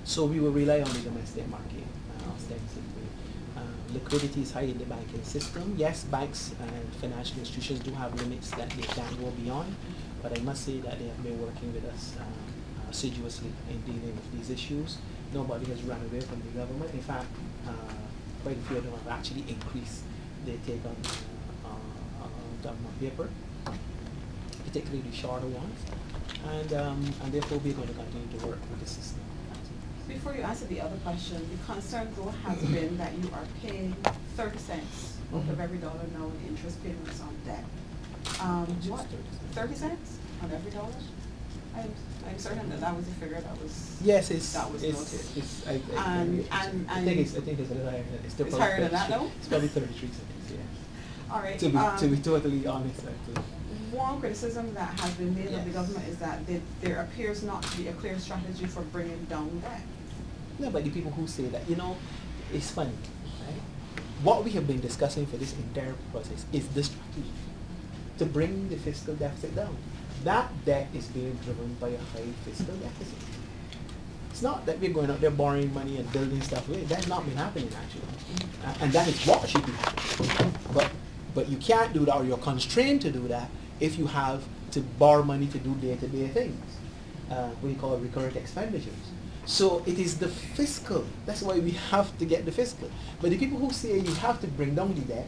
So we will rely on the domestic market ostensibly. Liquidity is high in the banking system. Yes, banks and financial institutions do have limits that they can't go beyond, but I must say that they have been working with us assiduously in dealing with these issues. Nobody has run away from the government. In fact, quite a few of them have actually increased their take on government paper, particularly the shorter ones, and therefore we're going to continue to work with the system. Before you answer the other question, the concern though has been that you are paying 30 cents out of every dollar now in interest payments on debt. What? 30 cents on every dollar? I'm certain that that was a figure that was noted. I think it's a little higher. It's higher than that, though? It's probably 33 cents. Yeah. All right. To be totally honest, actually. One criticism that has been made of the government is that there appears not to be a clear strategy for bringing down debt. No, but the people who say that, it's funny, right? What we have been discussing for this entire process is the strategy to bring the fiscal deficit down. That debt is being driven by a high fiscal deficit. It's not that we're going out there borrowing money and building stuff. That's not been happening, actually. And that is what should be happening. But you can't do that, or you're constrained to do that, if you have to borrow money to do day-to-day things. What we call recurrent expenditures. So it is the fiscal. That's why we have to get the fiscal. But the people who say you have to bring down the debt,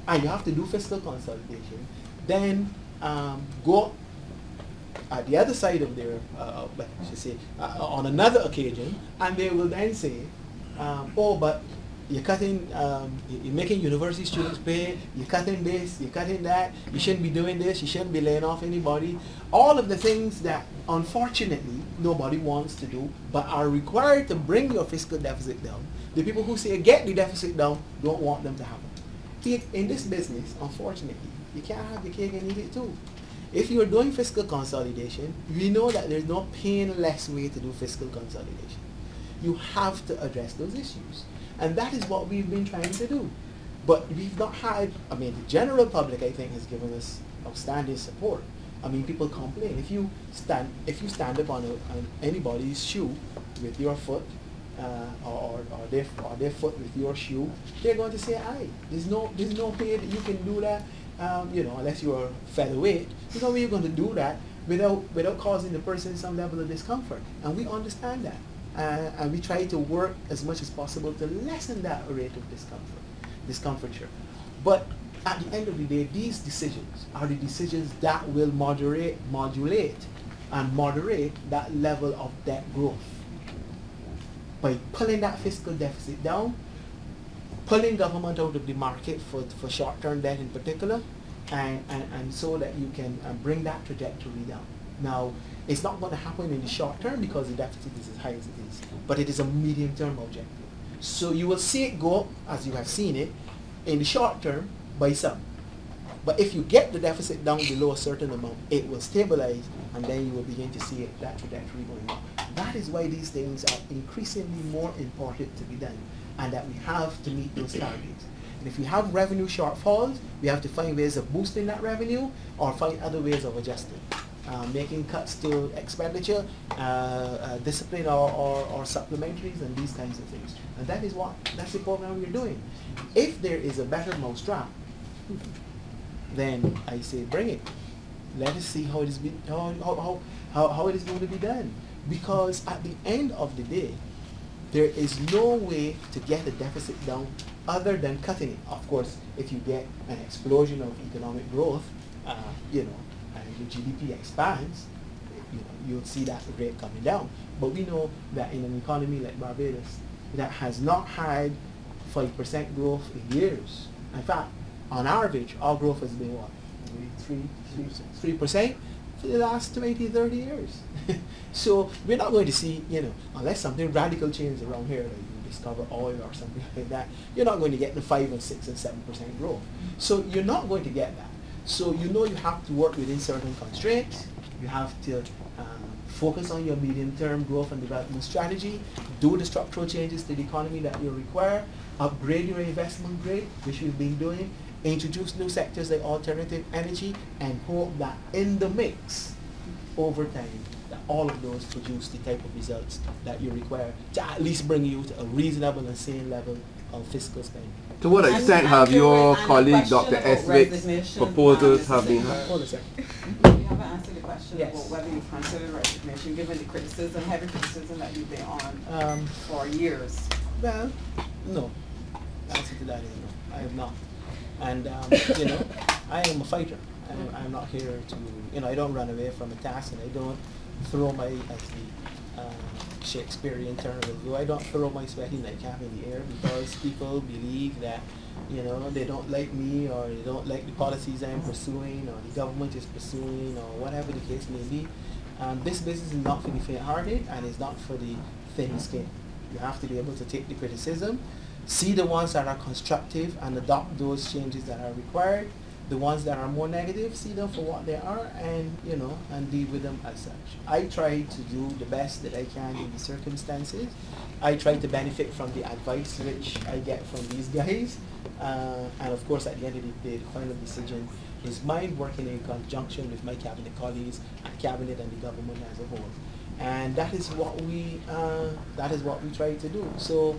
and you have to do fiscal consolidation, then go at the other side of their, on another occasion, and they will then say, oh, but you're cutting, you're making university students pay, you're cutting this, you're cutting that, you shouldn't be doing this, you shouldn't be laying off anybody. All of the things that, unfortunately, nobody wants to do, but are required to bring your fiscal deficit down. The people who say get the deficit down don't want them to happen. In this business, unfortunately, you can't have the cake and eat it too. If you're doing fiscal consolidation, we know that there's no painless way to do fiscal consolidation. You have to address those issues. And that is what we've been trying to do. But we've not had, the general public, I think, has given us outstanding support. People complain. If you stand up on anybody's shoe with your foot, or their foot with your shoe, they're going to say, aye. There's no way that you can do that, unless you are featherweight. There's no way you're going to do that without causing the person some level of discomfort. And we understand that. And we try to work as much as possible to lessen that rate of discomforture. But at the end of the day, these decisions are the decisions that will modulate and moderate that level of debt growth. By pulling that fiscal deficit down, pulling government out of the market for short-term debt in particular, and so that you can bring that trajectory down. Now, it's not going to happen in the short term because the deficit is as high as it is, but it is a medium-term objective. So you will see it go up, as you have seen it, in the short term by some. But if you get the deficit down below a certain amount, it will stabilize, and then you will begin to see that trajectory going up. That is why these things are increasingly more important to be done, and that we have to meet those targets. And if we have revenue shortfalls, we have to find ways of boosting that revenue or find other ways of adjusting. Making cuts to expenditure, discipline or supplementaries, and these kinds of things. And that's the program we're doing. If there is a better mousetrap, then I say bring it. Let us see how it is how it is going to be done. Because at the end of the day, there is no way to get the deficit down other than cutting it. Of course, if you get an explosion of economic growth, and the GDP expands, you'll see that rate coming down. But we know that in an economy like Barbados that has not had 5% growth in years. In fact, on average, our growth has been what? 3% for the last 20, 30 years. So we're not going to see, unless something radical changes around here, like you discover oil or something like that, you're not going to get the 5 and 6 and 7% growth. So you're not going to get that. So you have to work within certain constraints. You have to focus on your medium-term growth and development strategy, do the structural changes to the economy that you require, upgrade your investment grade, which we've been doing, introduce new sectors like alternative energy, and hope that in the mix, over time, that all of those produce the type of results that you require to at least bring you to a reasonable and sane level of fiscal spending. To what extent have your colleague, Dr. Eswick's proposals have been... Hold a second. You haven't answered the question Yes. about whether you've considered resignation, given the criticism, heavy criticism that you've been on for years. Well, no. The answer to that is no. I am not. And, you know, I am a fighter. I'm not here to, you know, I don't run away from a task, and I don't throw my, as the Shakespearean term will go, I don't throw my sweaty nightcap in the air because people believe that, you know, they don't like me, or they don't like the policies I'm pursuing, or the government is pursuing, or whatever the case may be. This business is not for the faint-hearted, and it's not for the thin-skinned. You have to be able to take the criticism, see the ones that are constructive, and adopt those changes that are required. The ones that are more negative, see them for what they are, and, you know, and deal with them as such. I try to do the best that I can in the circumstances. I try to benefit from the advice which I get from these guys, and of course at the end of the day, the final decision is mine, working in conjunction with my cabinet colleagues and cabinet and the government as a whole. And that is what we try to do. So,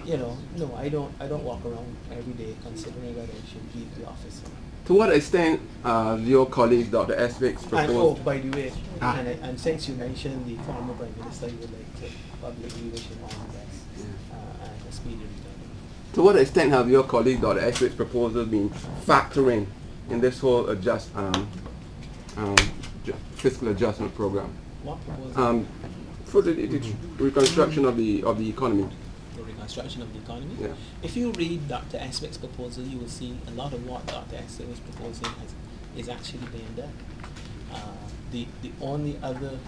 you know, no, I don't walk around every day considering whether I should leave the office. To what extent your colleague, Dr. Eswick's And proposal... by the way, and since you mentioned the former Prime Minister, I would like to publicly wish him all the best and a speedy return. To what extent have your colleague, Dr. Eswick's proposal been factoring in this whole fiscal adjustment program? What proposal? For the reconstruction of the economy. The reconstruction of the economy? Yeah. If you read Dr. Eswick's proposal, you will see a lot of what Dr. Eswick is proposing is actually being done. The only other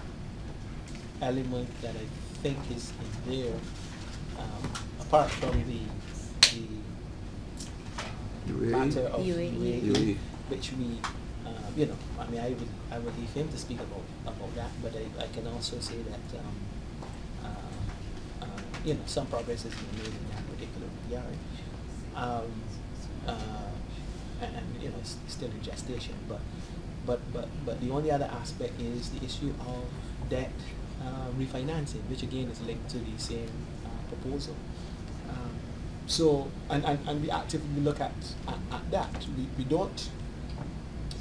element that I think is in there, apart from the matter of UAE, which we, you know, I mean, I would leave him to speak about that, but I can also say that, you know, some progress has been made in that particular regard, and you know, it's still in gestation. But the only other aspect is the issue of debt refinancing, which again is linked to the same proposal. So, and we actively look at that. We don't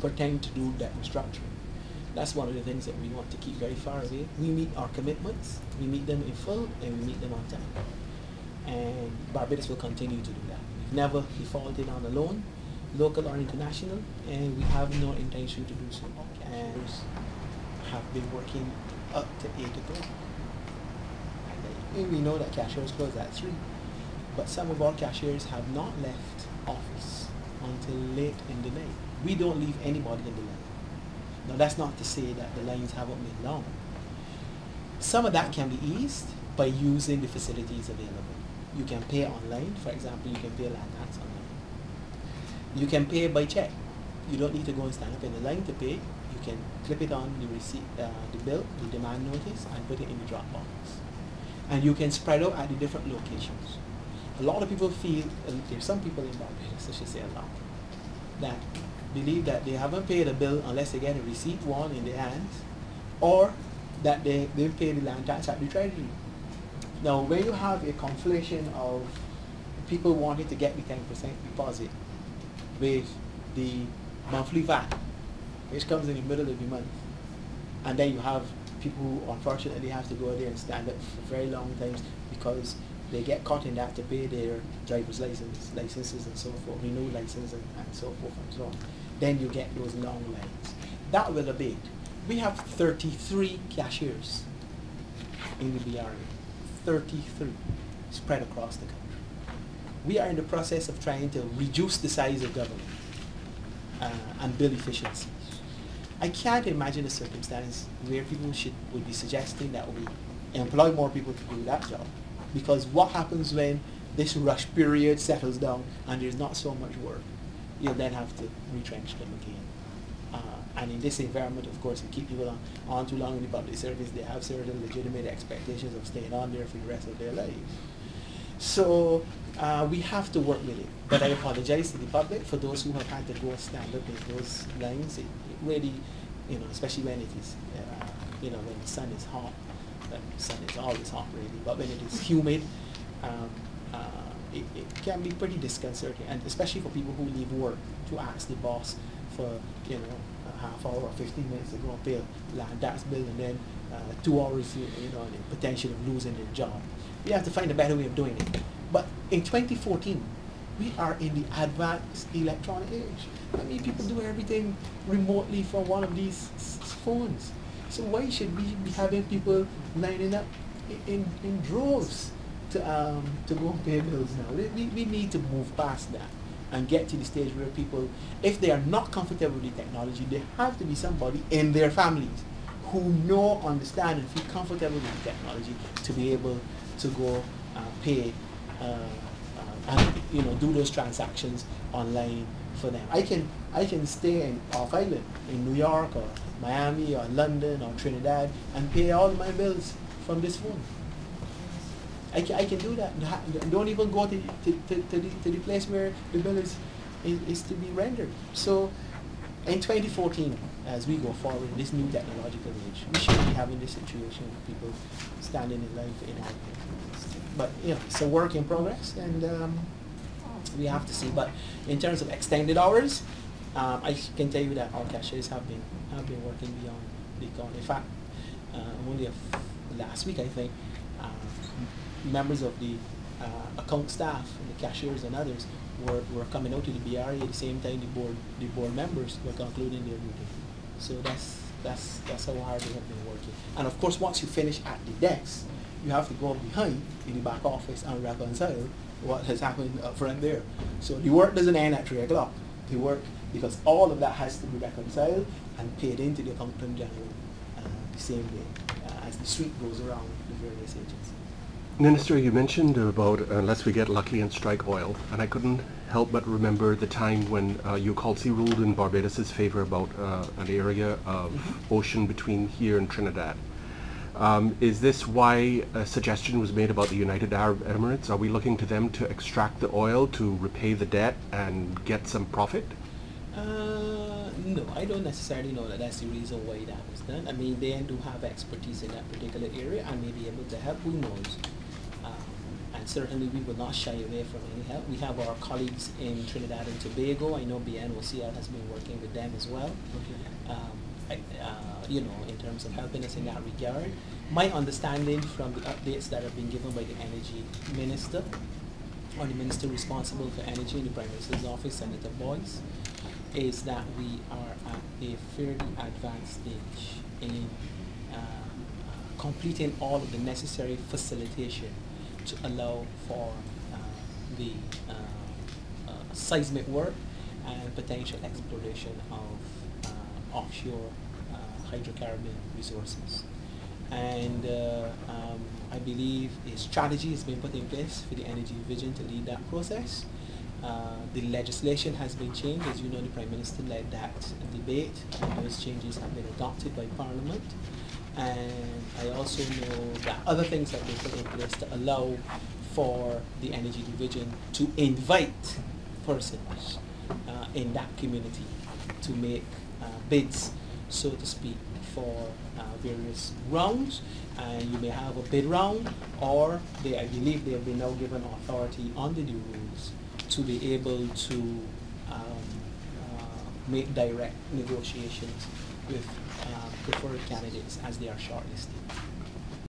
pretend to do debt restructuring. That's one of the things that we want to keep very far away. We meet our commitments, we meet them in full, and we meet them on time. And Barbados will continue to do that. We've never defaulted on a loan, local or international, and we have no intention to do so. And have been working up to 8 o'clock. And we know that cashiers close at 3. But some of our cashiers have not left office until late in the night. We don't leave anybody in the line. Now that's not to say that the lines haven't been long. Some of that can be eased by using the facilities available. You can pay online, for example, you can pay land tax online. You can pay by check. You don't need to go and stand up in the line to pay. You can clip it on the receipt, the bill, the demand notice, and put it in the drop box. And you can spread out at the different locations. A lot of people feel, there's some people in Barbados, I should say a lot, that believe that they haven't paid a bill unless they get a receipt one in their hands, or that they pay the land tax at the Treasury. Now, when you have a conflation of people wanting to get the 10% deposit with the monthly VAT, which comes in the middle of the month, and then you have people who unfortunately have to go there and stand up for very long times because they get caught in that to pay their driver's licenses and so forth, renew license and so forth and so on. Then you get those long lines. That will abate. We have 33 cashiers in the BRA, 33 spread across the country. We are in the process of trying to reduce the size of government and build efficiencies. I can't imagine a circumstance where people would be suggesting that we employ more people to do that job. Because what happens when this rush period settles down and there's not so much work? You'll then have to retrench them again. And in this environment, of course, you keep people on too long in the public service, they have certain legitimate expectations of staying on there for the rest of their lives. So we have to work with it. But I apologize to the public for those who have had to go stand up in those lines. It really, you know, especially when it is, you know, when the sun is hot, the sun is always hot really, but when it is humid, it can be pretty disconcerting, and especially for people who leave work to ask the boss for, you know, a half hour or 15 minutes to go and pay a land tax bill, and then 2 hours, you know, and the potential of losing their job. We have to find a better way of doing it. But in 2014, we are in the advanced electronic age. I mean, people do everything remotely from one of these phones. So why should we be having people lining up in droves to go and pay bills now? We need to move past that and get to the stage where people, if they are not comfortable with the technology, there have to be somebody in their families who know, understand, and feel comfortable with the technology to be able to go pay and, you know, do those transactions online for them. I can stay in off island in New York or Miami or London or Trinidad and pay all my bills from this phone. I can do that. Don't even go to the place where the bill is to be rendered. So in 2014, as we go forward in this new technological age, we should be having this situation with people standing in line for inheritance. But you know, it's a work in progress, and we have to see. But in terms of extended hours, I can tell you that our cashiers have been working beyond the call. In fact, only last week, I think, members of the account staff, and the cashiers and others were coming out to the BRA at the same time the board members were concluding their duty. So that's how hard they have been working. And of course, once you finish at the desk, you have to go behind in the back office and reconcile what has happened up front there. So the work doesn't end at 3 o'clock. The work, because all of that has to be reconciled and paid into the accountant general the same day as the suite goes around the various agencies. Minister, you mentioned about unless we get lucky and strike oil, and I couldn't help but remember the time when you ruled in Barbados' favor about an area of ocean between here and Trinidad. Is this why a suggestion was made about the United Arab Emirates? Are we looking to them to extract the oil to repay the debt and get some profit? No, I don't necessarily know that that's the reason why that was done. I mean, they do have expertise in that particular area and may be able to help, who knows. And certainly we will not shy away from any help. We have our colleagues in Trinidad and Tobago. I know BNOCL has been working with them as well. Okay. You know, in terms of helping us in that regard. My understanding from the updates that have been given by the Energy Minister, or the Minister responsible for energy in the Prime Minister's office, Senator Boyce, is that we are at a fairly advanced stage in completing all of the necessary facilitation to allow for the seismic work and potential exploration of offshore hydrocarbon resources. And I believe a strategy has been put in place for the Energy Division to lead that process. The legislation has been changed. As you know, the Prime Minister led that debate, and those changes have been adopted by Parliament. And I also know that other things have been put in place to allow for the Energy Division to invite persons in that community to make bids, so to speak, for various rounds. And you may have a bid round, or I believe they have been now given authority under the rules to be able to make direct negotiations with preferred candidates as they are shortlisted.